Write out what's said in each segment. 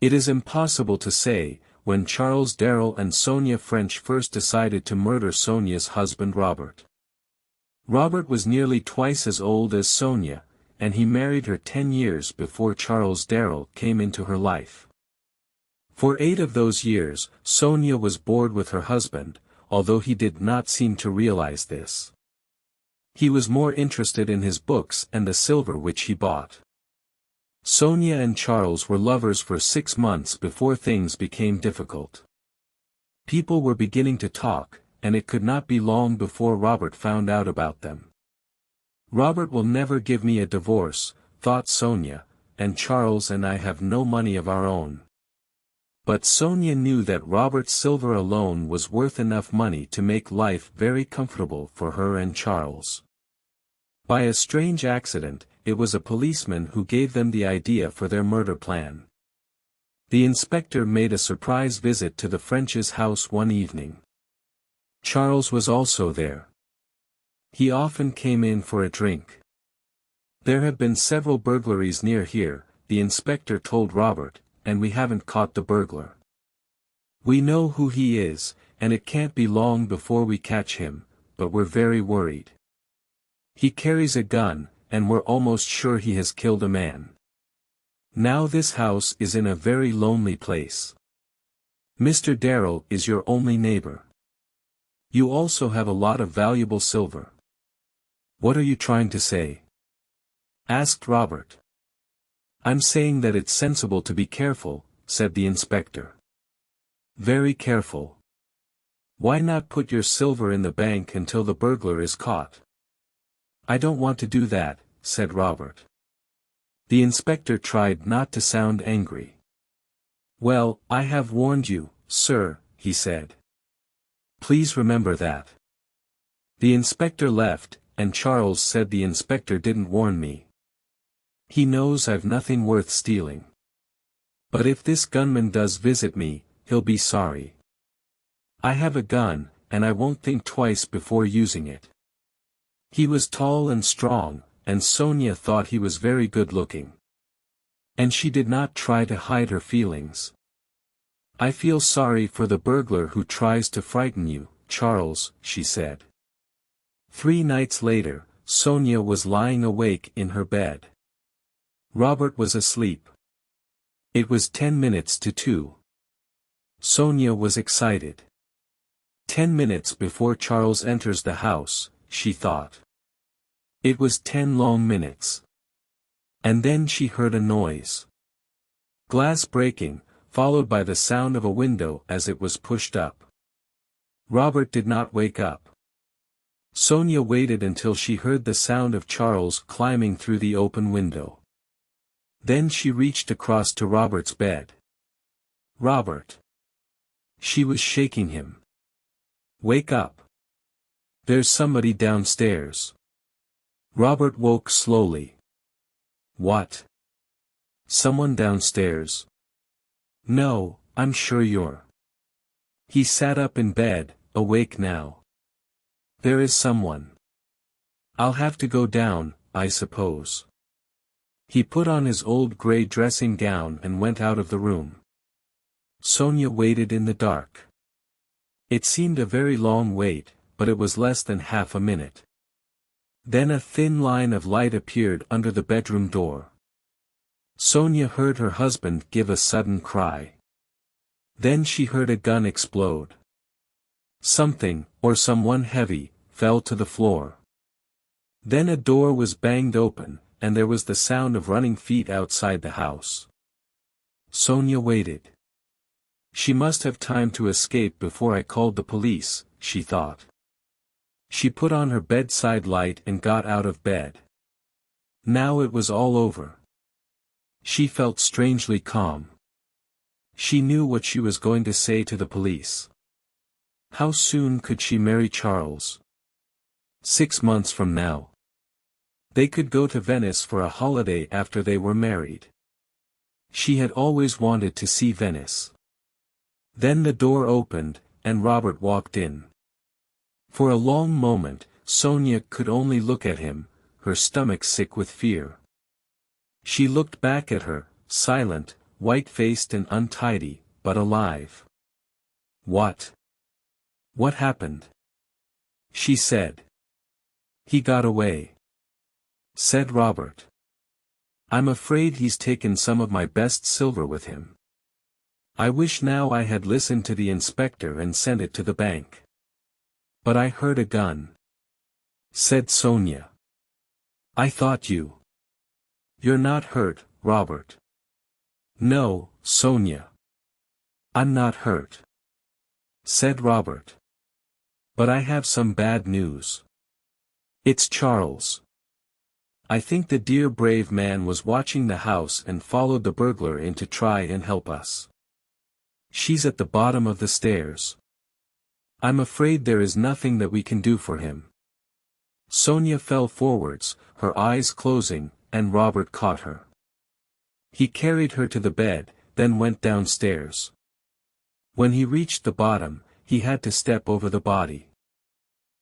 It is impossible to say, when Charles Darrell and Sonia French first decided to murder Sonia's husband Robert. Robert was nearly twice as old as Sonia, and he married her 10 years before Charles Darrell came into her life. For 8 of those years, Sonia was bored with her husband, although he did not seem to realize this. He was more interested in his books and the silver which he bought. Sonia and Charles were lovers for 6 months before things became difficult. People were beginning to talk, and it could not be long before Robert found out about them. Robert will never give me a divorce, thought Sonia, and Charles and I have no money of our own. But Sonia knew that Robert's silver alone was worth enough money to make life very comfortable for her and Charles. By a strange accident, it was a policeman who gave them the idea for their murder plan. The inspector made a surprise visit to the French's house one evening. Charles was also there. He often came in for a drink. There have been several burglaries near here, the inspector told Robert, and we haven't caught the burglar. We know who he is, and it can't be long before we catch him, but we're very worried. He carries a gun, and we're almost sure he has killed a man. Now this house is in a very lonely place. Mr. Darrell is your only neighbor. You also have a lot of valuable silver. What are you trying to say? Asked Robert. I'm saying that it's sensible to be careful, said the inspector. Very careful. Why not put your silver in the bank until the burglar is caught? I don't want to do that, said Robert. The inspector tried not to sound angry. Well, I have warned you, sir, he said. Please remember that. The inspector left, and Charles said the inspector didn't warn me. He knows I've nothing worth stealing. But if this gunman does visit me, he'll be sorry. I have a gun, and I won't think twice before using it. He was tall and strong, and Sonia thought he was very good-looking. And she did not try to hide her feelings. I feel sorry for the burglar who tries to frighten you, Charles, she said. 3 nights later, Sonia was lying awake in her bed. Robert was asleep. It was 10 minutes to 2. Sonia was excited. 10 minutes before Charles enters the house, she thought. It was 10 long minutes. And then she heard a noise. Glass breaking, followed by the sound of a window as it was pushed up. Robert did not wake up. Sonia waited until she heard the sound of Charles climbing through the open window. Then she reached across to Robert's bed. Robert. She was shaking him. Wake up. There's somebody downstairs. Robert woke slowly. What? Someone downstairs? No, I'm sure you're. He sat up in bed, awake now. There is someone. I'll have to go down, I suppose. He put on his old gray dressing gown and went out of the room. Sonia waited in the dark. It seemed a very long wait, but it was less than half a minute. Then a thin line of light appeared under the bedroom door. Sonia heard her husband give a sudden cry. Then she heard a gun explode. Something, or someone heavy, fell to the floor. Then a door was banged open, and there was the sound of running feet outside the house. Sonia waited. She must have time to escape before I called the police, she thought. She put on her bedside light and got out of bed. Now it was all over. She felt strangely calm. She knew what she was going to say to the police. How soon could she marry Charles? 6 months from now. They could go to Venice for a holiday after they were married. She had always wanted to see Venice. Then the door opened, and Robert walked in. For a long moment, Sonia could only look at him, her stomach sick with fear. She looked back at her, silent, white-faced and untidy, but alive. "What? What happened?" she said. "He got away," said Robert. "I'm afraid he's taken some of my best silver with him. I wish now I had listened to the inspector and sent it to the bank." "But I heard a gun," said Sonia. "I thought you—" "You're not hurt, Robert." "No, Sonia. I'm not hurt," said Robert. "But I have some bad news. It's Charles. I think the dear brave man was watching the house and followed the burglar in to try and help us. She's at the bottom of the stairs. I'm afraid there is nothing that we can do for him." Sonia fell forwards, her eyes closing, and Robert caught her. He carried her to the bed, then went downstairs. When he reached the bottom, he had to step over the body.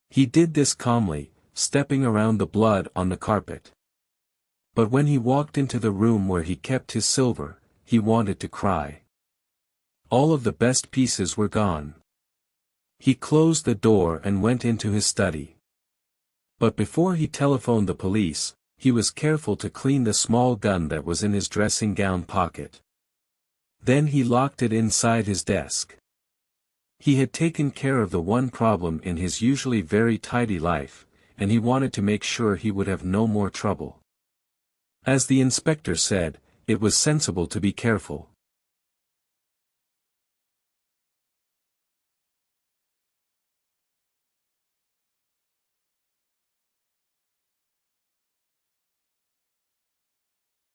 He did this calmly, stepping around the blood on the carpet. But when he walked into the room where he kept his silver, he wanted to cry. All of the best pieces were gone. He closed the door and went into his study. But before he telephoned the police, he was careful to clean the small gun that was in his dressing gown pocket. Then he locked it inside his desk. He had taken care of the one problem in his usually very tidy life, and he wanted to make sure he would have no more trouble. As the inspector said, it was sensible to be careful.